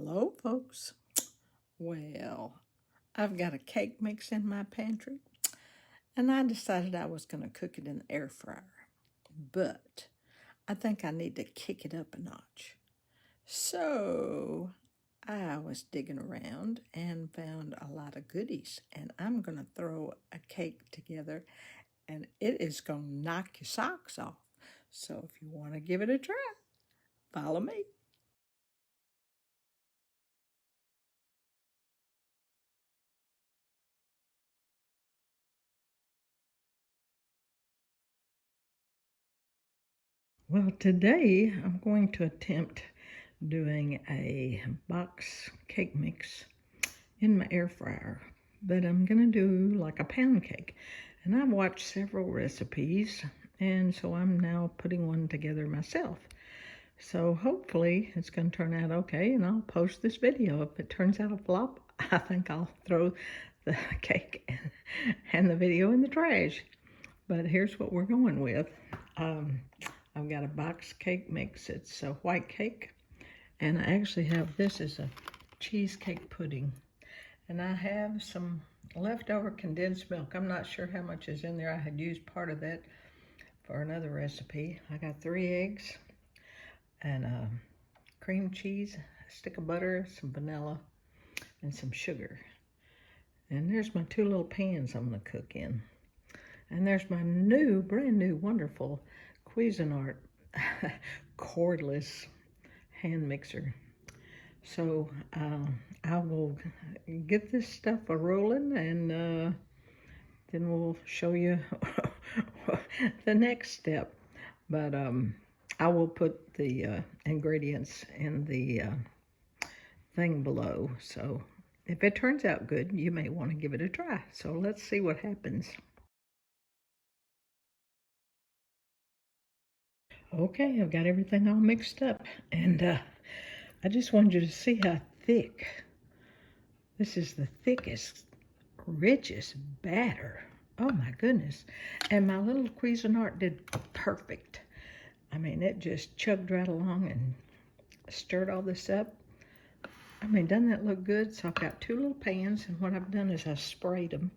Hello, folks. Well, I've got a cake mix in my pantry, and I decided I was going to cook it in the air fryer. But I think I need to kick it up a notch. So I was digging around and found a lot of goodies, and I'm going to throw a cake together, and it is going to knock your socks off. So if you want to give it a try, follow me. Well, today I'm going to attempt doing a box cake mix in my air fryer, but I'm going to do like a pound cake. And I've watched several recipes, and so I'm now putting one together myself. So hopefully it's going to turn out okay, and I'll post this video. If it turns out a flop, I think I'll throw the cake and the video in the trash. But here's what we're going with. I've got a box cake mix. It's a white cake. And I actually have, this is a cheesecake pudding. And I have some leftover condensed milk. I'm not sure how much is in there. I had used part of that for another recipe. I got 3 eggs and cream cheese, a stick of butter, some vanilla, and some sugar. And there's my 2 little pans I'm going to cook in. And there's my new, brand new, wonderful Cuisinart cordless hand mixer. So I will get this stuff a-rolling, and then we'll show you the next step. But I will put the ingredients in the thing below. So if it turns out good, you may want to give it a try. So let's see what happens. Okay, I've got everything all mixed up, and I just wanted you to see how thick. This is the thickest, richest batter. Oh my goodness. And my little Cuisinart did perfect. I mean, it just chugged right along and stirred all this up. I mean, doesn't that look good? So I've got 2 little pans, and what I've done is I sprayed them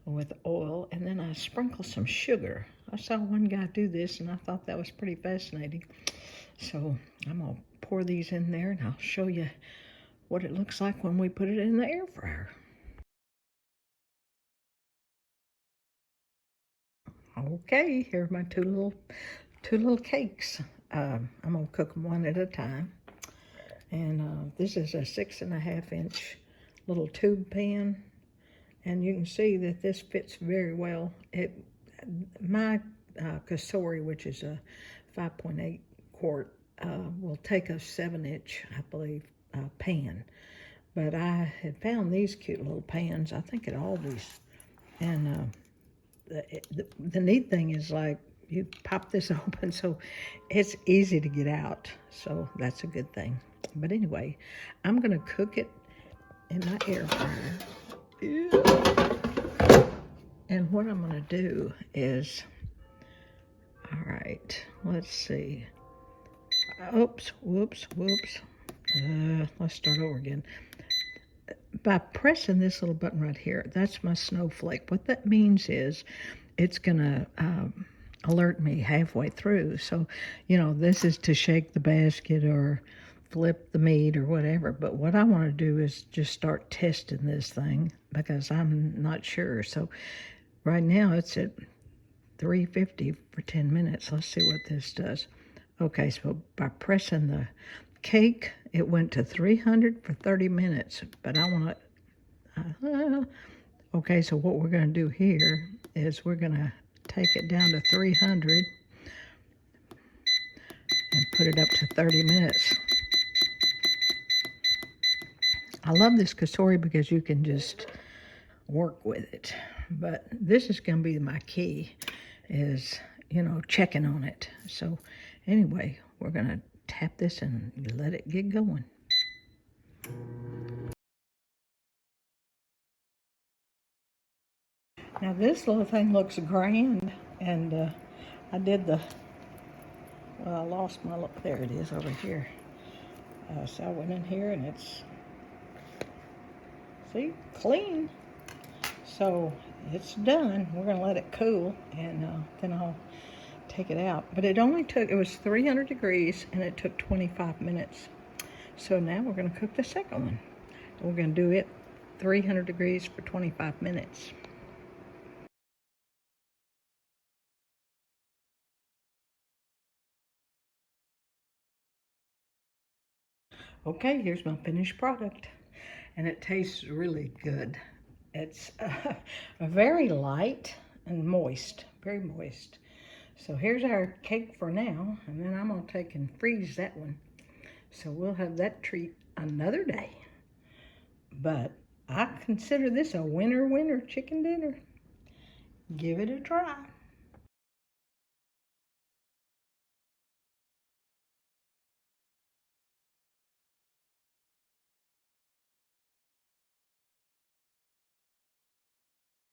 with oil, and then I sprinkle some sugar. I saw one guy do this, and I thought that was pretty fascinating. So I'm going to pour these in there, and I'll show you what it looks like when we put it in the air fryer. Okay, here are my two little cakes. I'm going to cook them one at a time. And this is a 6.5 inch little tube pan. And you can see that this fits very well. My Cosori, which is a 5.8 quart, will take a 7-inch, I believe, pan. But I had found these cute little pans, I think at Aldi's. And the neat thing is, like, you pop this open, so it's easy to get out. So that's a good thing. But anyway, I'm going to cook it in my air fryer. And what I'm going to do is, all right, let's see. Oops, whoops. Let's start over again. By pressing this little button right here, that's my snowflake. What that means is it's going to alert me halfway through. So, you know, this is to shake the basket or flip the meat or whatever. But what I want to do is just start testing this thing because I'm not sure. So right now it's at 350 for 10 minutes. Let's see what this does. Okay, so by pressing the cake, it went to 300 for 30 minutes. But I want to, okay, so what we're going to do here is we're going to take it down to 300 and put it up to 30 minutes. I love this Cosori because you can just work with it. But this is going to be my key, is, you know, checking on it. So anyway, we're going to tap this and let it get going. Now this little thing looks grand, and I did the, well, I lost my, there it is over here. So I went in here and it's, see, clean. So it's done. We're going to let it cool, and then I'll take it out. But it was 300 degrees, and it took 25 minutes. So now we're going to cook the second one. We're going to do it 300 degrees for 25 minutes. Okay, here's my finished product, and it tastes really good. It's very light and moist, very moist. So here's our cake for now, and then I'm gonna take and freeze that one. So we'll have that treat another day. But I consider this a winner chicken dinner. Give it a try.